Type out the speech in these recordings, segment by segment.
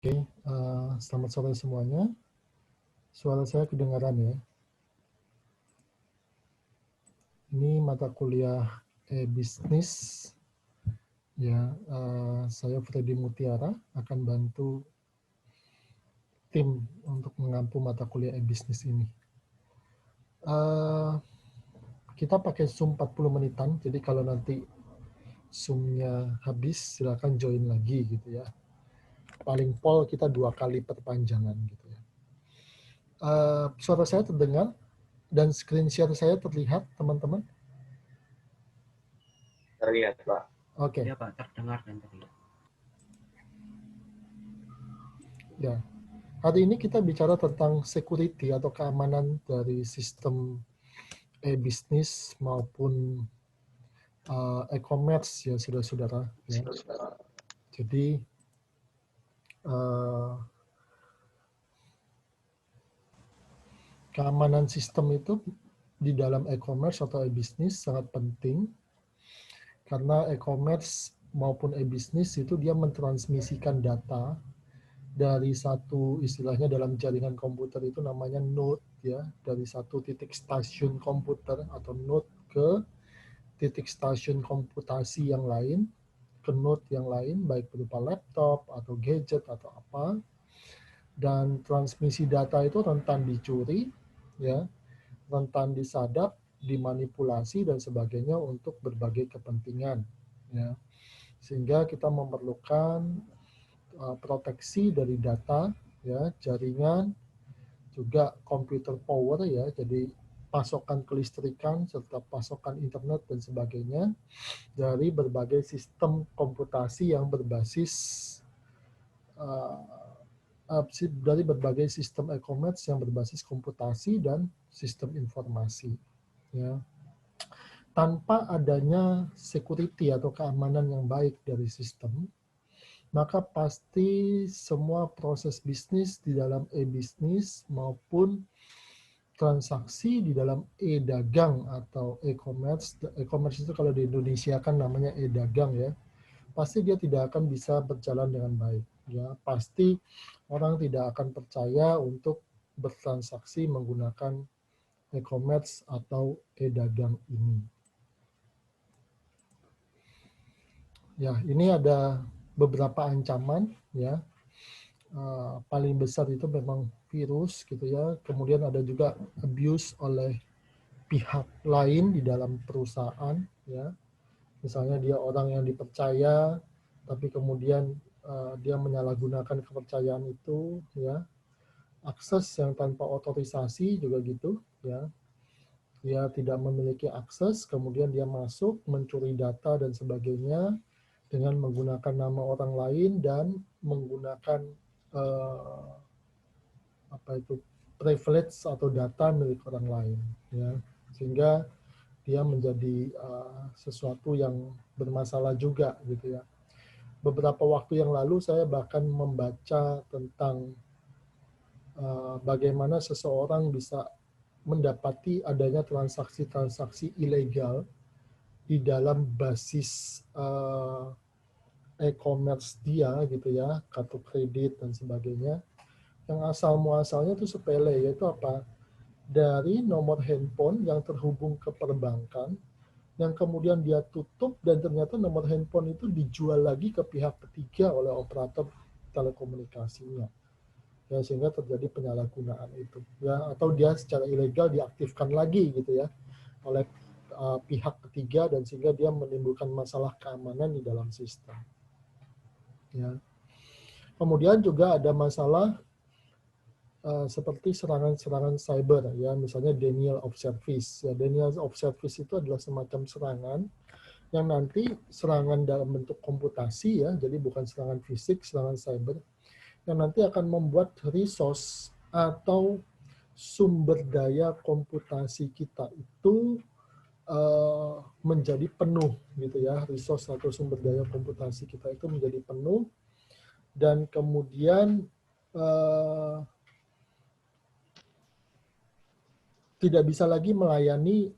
Oke, selamat sore semuanya. Suara saya kedengaran ya. Ini mata kuliah e-bisnis. Ya, saya Freddy Mutiara akan bantu tim untuk mengampu mata kuliah e-bisnis ini. Kita pakai Zoom 40 menitan, jadi kalau nanti Zoom-nya habis, silakan join lagi gitu ya. Paling pol kita 2 kali perpanjangan gitu ya. Suara saya terdengar dan screen share saya terlihat, teman-teman? Terlihat, Pak. Oke. Ya, Pak, terdengar dan terlihat. Ya. Hari ini kita bicara tentang security atau keamanan dari sistem e-bisnis maupun e-commerce ya saudara-saudara. Ya. Jadi keamanan sistem itu di dalam e-commerce atau e-bisnis sangat penting karena e-commerce maupun e-bisnis itu dia mentransmisikan data dari satu istilahnya dalam jaringan komputer itu namanya node ya, dari satu titik stasiun komputer atau node ke titik stasiun komputasi yang lain, ke node yang lain baik berupa laptop atau gadget atau apa. Dan transmisi data itu rentan dicuri ya, rentan disadap, dimanipulasi dan sebagainya untuk berbagai kepentingan ya. Sehingga kita memerlukan proteksi dari data ya, jaringan, juga computer power ya, jadi pasokan kelistrikan serta pasokan internet dan sebagainya dari berbagai sistem komputasi yang berbasis dari berbagai sistem e-commerce yang berbasis komputasi dan sistem informasi ya. Tanpa adanya security atau keamanan yang baik dari sistem, maka pasti semua proses bisnis di dalam e-bisnis maupun transaksi di dalam e-dagang atau e-commerce. E-commerce itu kalau di Indonesia kan namanya e-dagang ya. Pasti dia tidak akan bisa berjalan dengan baik ya. Pasti orang tidak akan percaya untuk bertransaksi menggunakan e-commerce atau e-dagang ini. Ya, ini ada beberapa ancaman ya. Paling besar itu memang virus gitu ya. Kemudian ada juga abuse oleh pihak lain di dalam perusahaan ya. Misalnya dia orang yang dipercaya tapi kemudian dia menyalahgunakan kepercayaan itu ya. Akses yang tanpa otorisasi juga gitu ya. Dia tidak memiliki akses, kemudian dia masuk mencuri data dan sebagainya dengan menggunakan nama orang lain dan menggunakan privilege atau data milik orang lain ya, sehingga dia menjadi sesuatu yang bermasalah juga gitu ya. Beberapa waktu yang lalu saya bahkan membaca tentang bagaimana seseorang bisa mendapati adanya transaksi-transaksi ilegal di dalam basis e-commerce dia gitu ya, kartu kredit dan sebagainya, yang asal muasalnya itu sepele, yaitu apa? Dari nomor handphone yang terhubung ke perbankan, yang kemudian dia tutup dan ternyata nomor handphone itu dijual lagi ke pihak ketiga oleh operator telekomunikasinya. Ya, sehingga terjadi penyalahgunaan itu. Ya, atau dia secara ilegal diaktifkan lagi gitu ya oleh pihak ketiga dan sehingga dia menimbulkan masalah keamanan di dalam sistem. Ya. Kemudian juga ada masalah seperti serangan-serangan cyber ya, misalnya denial of service. Ya, denial of service itu adalah semacam serangan yang nanti serangan dalam bentuk komputasi ya, jadi bukan serangan fisik, serangan cyber yang nanti akan membuat resource atau sumber daya komputasi kita itu menjadi penuh gitu ya, resource atau sumber daya komputasi kita itu menjadi penuh dan kemudian tidak bisa lagi melayani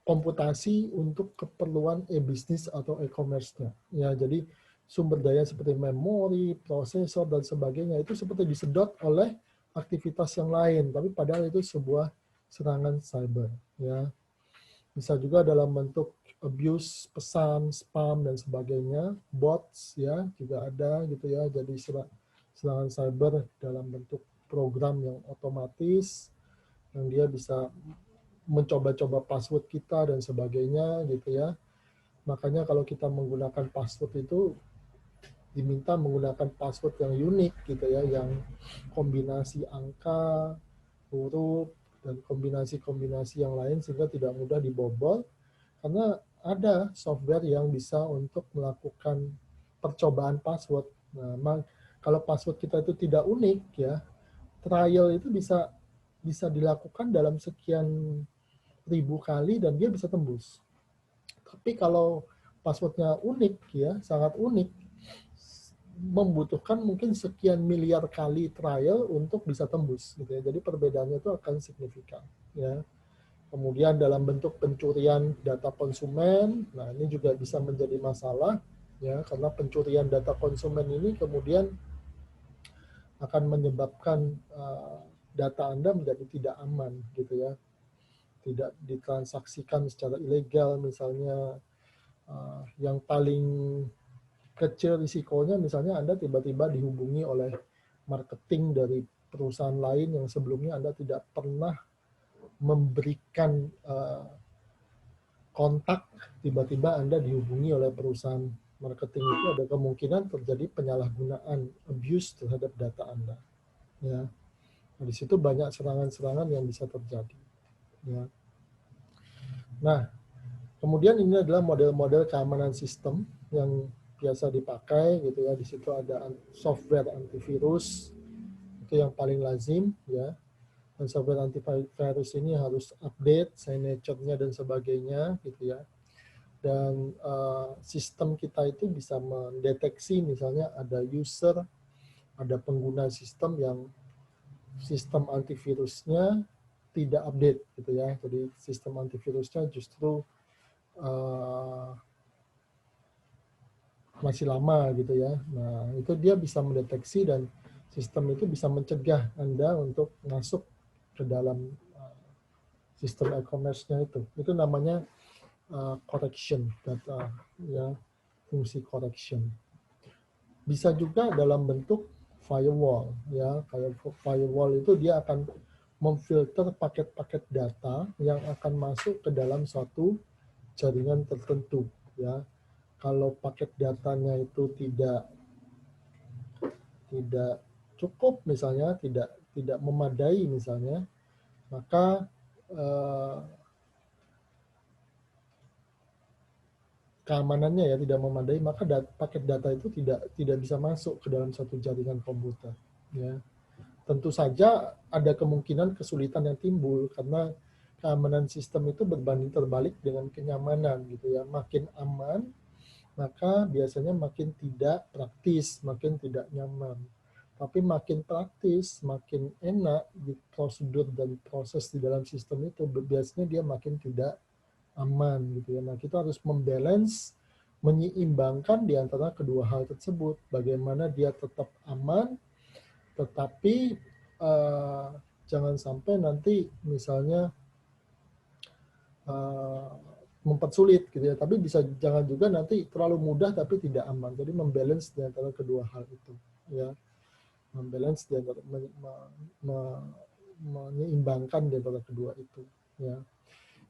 komputasi untuk keperluan e-bisnis atau e-commerce-nya. Ya, jadi sumber daya seperti memori, prosesor, dan sebagainya itu seperti disedot oleh aktivitas yang lain, tapi padahal itu sebuah serangan cyber. Ya. Bisa juga dalam bentuk abuse, pesan, spam, dan sebagainya, bots ya juga ada gitu ya, jadi serangan cyber dalam bentuk program yang otomatis, yang dia bisa mencoba-coba password kita dan sebagainya gitu ya. Makanya kalau kita menggunakan password itu diminta menggunakan password yang unik gitu ya, yang kombinasi angka, huruf, dan kombinasi-kombinasi yang lain sehingga tidak mudah dibobol, karena ada software yang bisa untuk melakukan percobaan password. Nah, kalau password kita itu tidak unik ya, trial itu bisa dilakukan dalam sekian ribu kali dan dia bisa tembus. Tapi kalau passwordnya unik ya, sangat unik, membutuhkan mungkin sekian miliar kali trial untuk bisa tembus gitu ya. Jadi perbedaannya itu akan signifikan ya. Kemudian dalam bentuk pencurian data konsumen, nah ini juga bisa menjadi masalah ya, karena pencurian data konsumen ini kemudian akan menyebabkan data Anda menjadi tidak aman gitu ya. Tidak ditransaksikan secara ilegal misalnya. Yang paling kecil risikonya misalnya Anda tiba-tiba dihubungi oleh marketing dari perusahaan lain yang sebelumnya Anda tidak pernah memberikan kontak, tiba-tiba Anda dihubungi oleh perusahaan marketing, itu ada kemungkinan terjadi penyalahgunaan, abuse terhadap data Anda. Ya. Nah, di situ banyak serangan-serangan yang bisa terjadi. Ya. Nah, kemudian ini adalah model-model keamanan sistem yang biasa dipakai gitu ya. Di situ ada software antivirus, itu yang paling lazim ya. Dan software antivirus ini harus update signature-nya dan sebagainya gitu ya. Dan sistem kita itu bisa mendeteksi misalnya ada user, ada pengguna sistem yang sistem antivirusnya tidak update gitu ya. Jadi sistem antivirusnya justru masih lama gitu ya. Nah, itu dia bisa mendeteksi dan sistem itu bisa mencegah Anda untuk masuk ke dalam sistem e-commerce-nya itu. Itu namanya correction data ya, fungsi correction. Bisa juga dalam bentuk firewall ya. Kayak firewall itu dia akan memfilter paket-paket data yang akan masuk ke dalam suatu jaringan tertentu ya. Kalau paket datanya itu tidak cukup misalnya, tidak memadai misalnya, maka keamanannya ya tidak memadai, maka paket data itu tidak bisa masuk ke dalam satu jaringan komputer ya. Tentu saja ada kemungkinan kesulitan yang timbul karena keamanan sistem itu berbanding terbalik dengan kenyamanan gitu ya. Makin aman, maka biasanya makin tidak praktis, makin tidak nyaman. Tapi makin praktis, makin enak di prosedur dan proses di dalam sistem itu, biasanya dia makin tidak aman gitu ya. Nah, kita harus membalance, menyeimbangkan di antara kedua hal tersebut. Bagaimana dia tetap aman, tetapi jangan sampai nanti misalnya mempersulit gitu ya. Tapi jangan juga nanti terlalu mudah tapi tidak aman. Jadi membalance di antara kedua hal itu ya. Membalance di antara menyeimbangkan di antara kedua itu ya.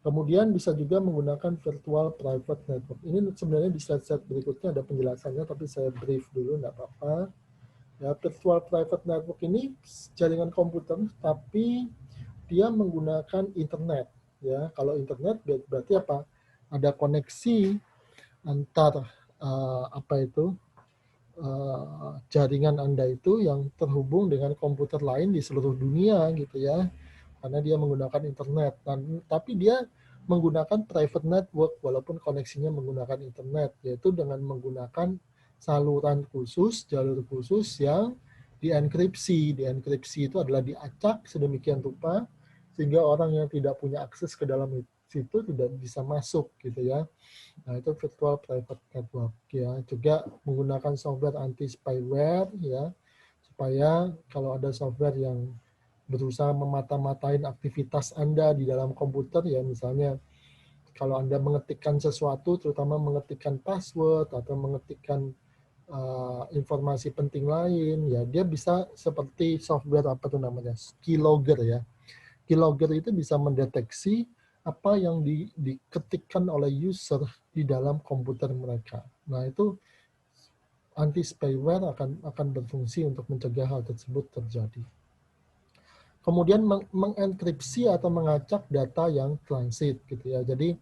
Kemudian bisa juga menggunakan virtual private network. Ini sebenarnya di slide-slide berikutnya ada penjelasannya, tapi saya brief dulu, nggak apa-apa. Ya, virtual private network ini jaringan komputer, tapi dia menggunakan internet. Ya, kalau internet berarti apa? Ada koneksi antar jaringan Anda itu yang terhubung dengan komputer lain di seluruh dunia gitu ya. Karena dia menggunakan internet. Tapi dia menggunakan private network walaupun koneksinya menggunakan internet, yaitu dengan menggunakan saluran khusus, jalur khusus yang dienkripsi. Dienkripsi itu adalah diacak sedemikian rupa sehingga orang yang tidak punya akses ke dalam situ tidak bisa masuk gitu ya. Nah, itu virtual private network ya. Juga menggunakan software anti spyware ya, supaya kalau ada software yang berusaha memata-matain aktivitas Anda di dalam komputer ya, misalnya kalau Anda mengetikkan sesuatu, terutama mengetikkan password atau mengetikkan informasi penting lain, ya dia bisa seperti software apa tuh namanya, keylogger ya. Keylogger itu bisa mendeteksi apa yang diketikkan oleh user di dalam komputer mereka. Nah itu anti spyware akan berfungsi untuk mencegah hal tersebut terjadi. Kemudian mengenkripsi atau mengacak data yang transit gitu ya. Jadi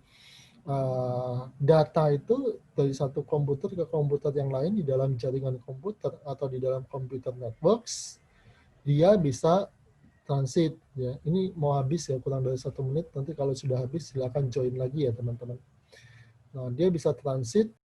data itu dari satu komputer ke komputer yang lain di dalam jaringan komputer atau di dalam computer networks, dia bisa transit ya. Ini mau habis ya, kurang dari 1 menit. Nanti kalau sudah habis silakan join lagi ya teman-teman. Nah, dia bisa transit